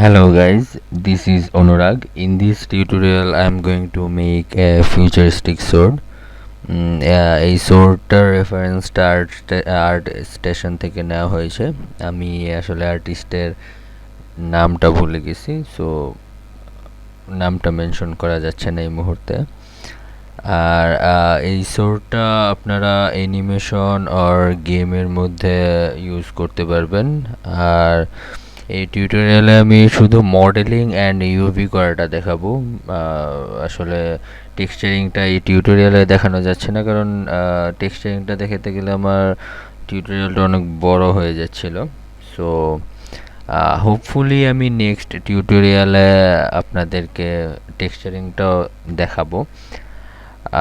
Hello guys, this is Anurag. In this tutorial I am going to make a futuristic sword. এই সোর্ডটার রেফারেন্সটা art station থেকে নেওয়া হয়েছে। আমি আসলে আর্টিস্টের নামটা ভুলে গেছি, সো নামটা মেনশন করা যাচ্ছে না এই মুহূর্তে। আর এই সোর্ডটা আপনারা অ্যানিমেশন আর গেমের মধ্যে ইউজ করতে পারবেন। আর এই টিউটোরিয়ালে আমি শুধু মডেলিং অ্যান্ড ইউভি করাটা দেখাবো। আসলে টেক্সচারিংটা এই টিউটোরিয়ালে দেখানো যাচ্ছে না, কারণ টেক্সচারিংটা দেখাতে গেলে আমার টিউটোরিয়ালটা অনেক বড় হয়ে যাচ্ছিল। সো হোপফুলি আমি নেক্সট টিউটোরিয়ালে আপনাদেরকে টেক্সচারিংটাও দেখাবো।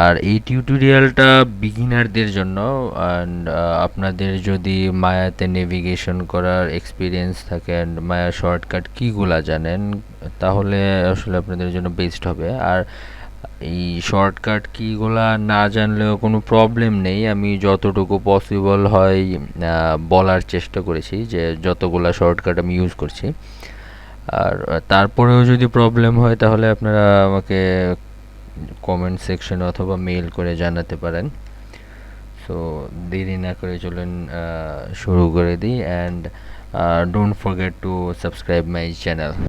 আর এই টিউটোরিয়ালটা বিগিনারদের জন্য। অ্যান্ড আপনাদের যদি মায়াতে নেভিগেশন করার এক্সপিরিয়েন্স থাকে অ্যান্ড মায়া শর্টকাট কীগুলা জানেন, তাহলে আসলে আপনাদের জন্য বেস্ট হবে। আর এই শর্টকাট কীগুলা না জানলেও কোনো প্রবলেম নেই, আমি যতটুকু পসিবল হয় বলার চেষ্টা করেছি যে যতগুলা শর্টকাট আমি ইউজ করছি। আর তারপরেও যদি প্রবলেম হয় তাহলে আপনারা আমাকে কমেন্ট সেকশনে অথবা মেইল করে জানাতে পারেন। সো দেরি না করে চলুন শুরু করে দিই। And don't forget to subscribe my channel.